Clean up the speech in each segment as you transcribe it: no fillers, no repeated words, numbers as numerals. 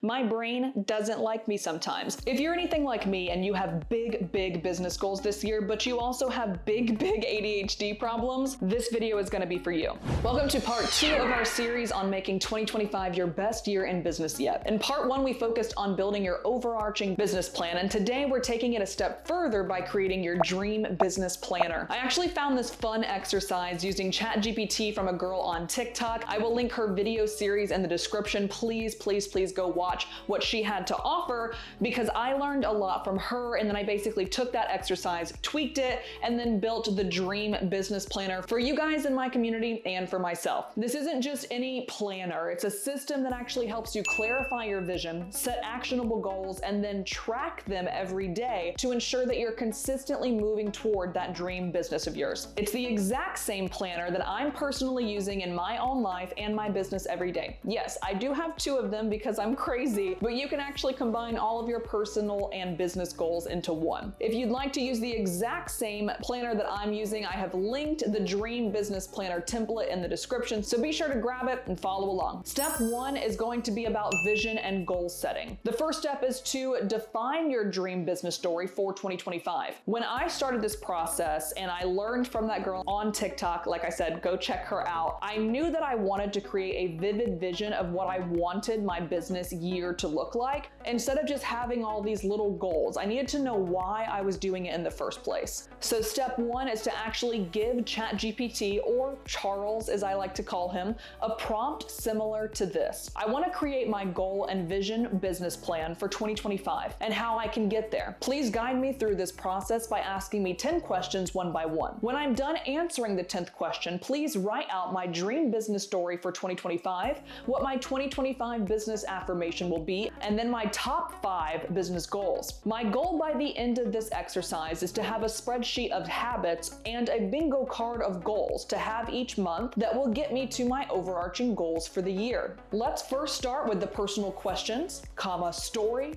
My brain doesn't like me sometimes. If you're anything like me and you have big business goals this year, but you also have big ADHD problems, this video is gonna be for you. Welcome to part 2 of our series on making 2025 your best year in business yet. In part 1, we focused on building your overarching business plan, and today we're taking it a step further by creating your dream business planner. I actually found this fun exercise using ChatGPT from a girl on TikTok. I will link her video series in the description. Please go watch what she had to offer, because I learned a lot from her, and then I basically took that exercise, tweaked it, and then built the dream business planner for you guys in my community and for myself. This isn't just any planner. It's a system that actually helps you clarify your vision, set actionable goals, and then track them every day to ensure that you're consistently moving toward that dream business of yours. It's the exact same planner that I'm personally using in my own life and my business every day. Yes, I do have 2 of them because I'm crazy, but you can actually combine all of your personal and business goals into one. If you'd like to use the exact same planner that I'm using, I have linked the Dream Business Planner template in the description, so be sure to grab it and follow along. Step 1 is going to be about vision and goal setting. The first step is to define your dream business story for 2025. When I started this process and I learned from that girl on TikTok, like I said, go check her out, I knew that I wanted to create a vivid vision of what I wanted my business year to look like. Instead of just having all these little goals, I needed to know why I was doing it in the first place. So step 1 is to actually give ChatGPT, or Charles as I like to call him, a prompt similar to this. I want to create my goal and vision business plan for 2025 and how I can get there. Please guide me through this process by asking me 10 questions one by one. When I'm done answering the 10th question, please write out my dream business story for 2025, what my 2025 business affirmation will be, and then my top 5 business goals. My goal by the end of this exercise is to have a spreadsheet of habits and a bingo card of goals to have each month that will get me to my overarching goals for the year. Let's first start with the personal questions, story,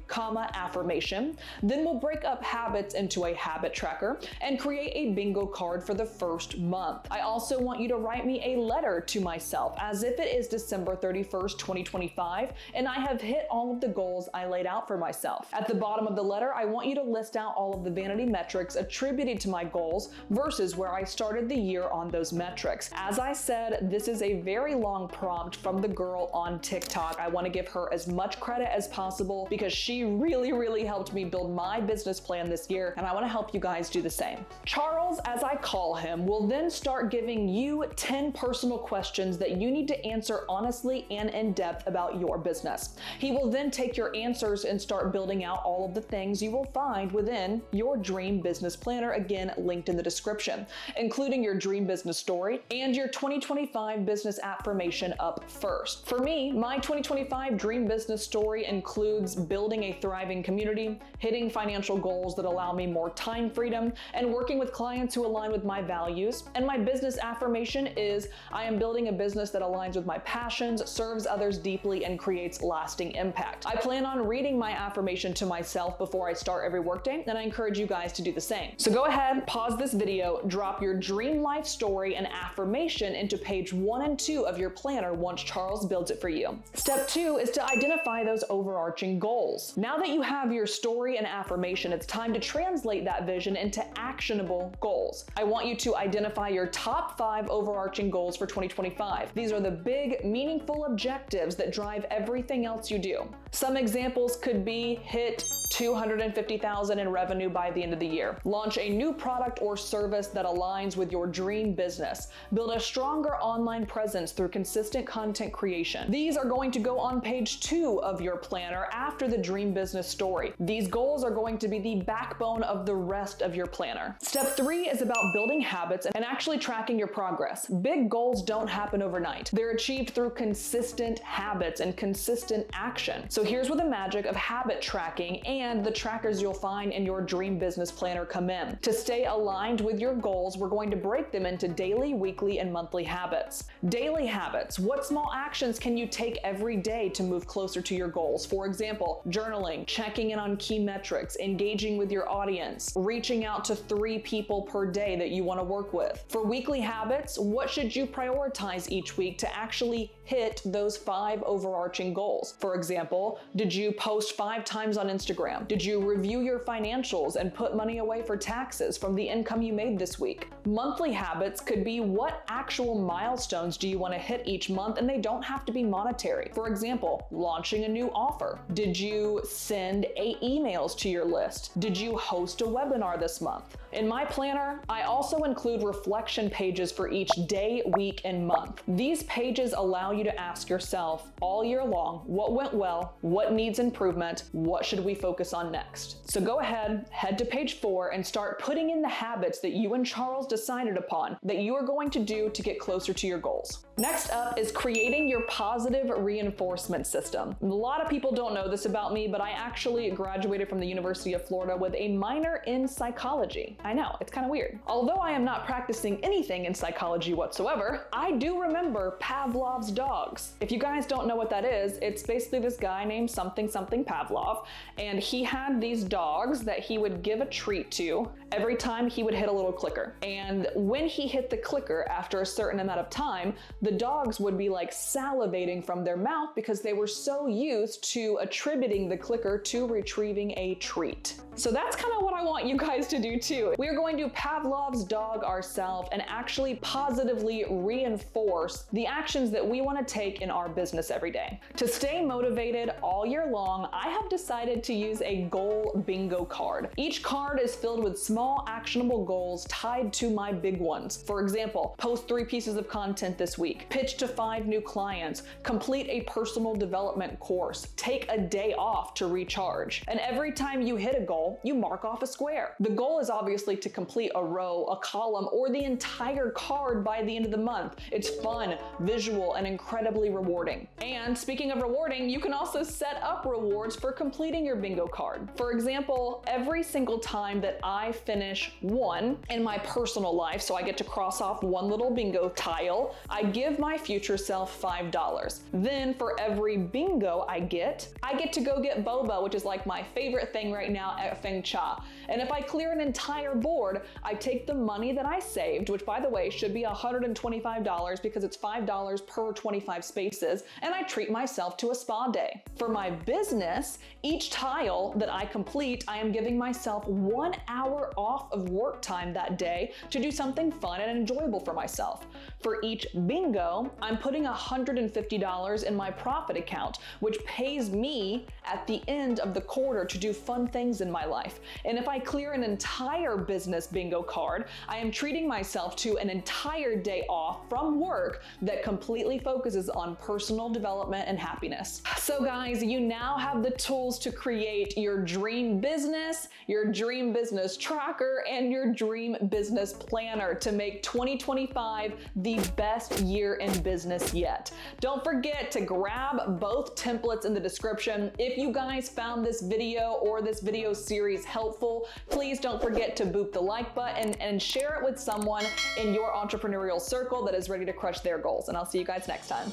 affirmation. Then we'll break up habits into a habit tracker and create a bingo card for the first month. I also want you to write me a letter to myself as if it is December 31st, 2025, and I have hit all of the goals I laid out for myself. At the bottom of the letter, I want you to list out all of the vanity metrics attributed to my goals versus where I started the year on those metrics. As I said, this is a very long prompt from the girl on TikTok. I want to give her as much credit as possible because she really helped me build my business plan this year, and I want to help you guys do the same. Charles, as I call him, will then start giving you 10 personal questions that you need to answer honestly and in depth about your business. He will then take your answers and start building out all of the things you will find within your dream business planner, again linked in the description, including your dream business story and your 2025 business affirmation up first. For me, my 2025 dream business story includes building a thriving community, hitting financial goals that allow me more time freedom, and working with clients who align with my values. And my business affirmation is I am building a business that aligns with my passions, serves others deeply, and creates lasting impact. I plan on reading my affirmation to myself before I start every workday, and I encourage you guys to do the same. So go ahead, pause this video, drop your dream life story and affirmation into page 1 and 2 of your planner once Charles builds it for you. Step 2 is to identify those overarching goals. Now that you have your story and affirmation, it's time to translate that vision into actionable goals. I want you to identify your top 5 overarching goals for 2025. These are the big, meaningful objectives that drive everything else you do. Some examples could be hit $250,000 in revenue by the end of the year, launch a new product or service that aligns with your dream business, build a stronger online presence through consistent content creation. These are going to go on page 2 of your planner after the dream business story. These goals are going to be the backbone of the rest of your planner. Step 3 is about building habits and actually tracking your progress. Big goals don't happen overnight. They're achieved through consistent habits and consistent action. So here's where the magic of habit tracking and the trackers you'll find in your dream business planner come in. To stay aligned with your goals, we're going to break them into daily, weekly, and monthly habits. Daily habits. What small actions can you take every day to move closer to your goals? For example, journaling, checking in on key metrics, engaging with your audience, reaching out to 3 people per day that you want to work with. For weekly habits, what should you prioritize each week to actually hit those 5 overarching goals? For For example, did you post 5 times on Instagram? Did you review your financials and put money away for taxes from the income you made this week? Monthly habits could be what actual milestones do you want to hit each month, and they don't have to be monetary. For example, launching a new offer. Did you send 8 emails to your list? Did you host a webinar this month? In my planner, I also include reflection pages for each day, week, and month. These pages allow you to ask yourself all year long, what went well, what needs improvement, what should we focus on next? So go ahead, head to page 4 and start putting in the habits that you and Charles decided upon that you are going to do to get closer to your goals. Next up is creating your positive reinforcement system. A lot of people don't know this about me, but I actually graduated from the University of Florida with a minor in psychology. I know, it's kind of weird. Although I am not practicing anything in psychology whatsoever, I do remember Pavlov's dogs. If you guys don't know what that is, it's basically this guy named something Pavlov, and he had these dogs that he would give a treat to every time he would hit a little clicker. And when he hit the clicker after a certain amount of time, the dogs would be like salivating from their mouth because they were so used to attributing the clicker to retrieving a treat. So that's kind of what I want you guys to do too. We are going to Pavlov's dog ourselves and actually positively reinforce the actions that we want to take in our business every day. To stay motivated all year long, I have decided to use a goal bingo card. Each card is filled with small actionable goals tied to my big ones. For example, post 3 pieces of content this week, pitch to 5 new clients, complete a personal development course, take a day off to recharge. And every time you hit a goal, you mark off a square. The goal is obviously to complete a row, a column, or the entire card by the end of the month. It's fun, visual, and incredibly rewarding. And speaking of rewarding, you can also set up rewards for completing your bingo card. For example, every single time that I finish one in my personal life, so I get to cross off one little bingo tile, I give my future self $5. Then for every bingo I get to go get boba, which is like my favorite thing right now at Feng Cha. And if I clear an entire board, I take the money that I saved, which by the way should be $125 because it's $5 per 25 spaces, and I treat myself to a spa day. For my business, each tile that I complete, I am giving myself 1 hour off of work time that day to do something fun and enjoyable for myself. For each bingo, I'm putting $150 in my profit account, which pays me at the end of the quarter to do fun things in my life. And if I clear an entire business bingo card, I am treating myself to an entire day off from work that completely focuses on personal development and happiness. So guys, you now have the tools to create your dream business, your dream business tracker, and your dream business planner to make 2025 the best year in business yet. Don't forget to grab both templates in the description. If you guys found this video or this video series helpful, please don't forget to boop the like button and share it with someone in your entrepreneurial circle that is ready to crush their goals. And I'll see you guys next time.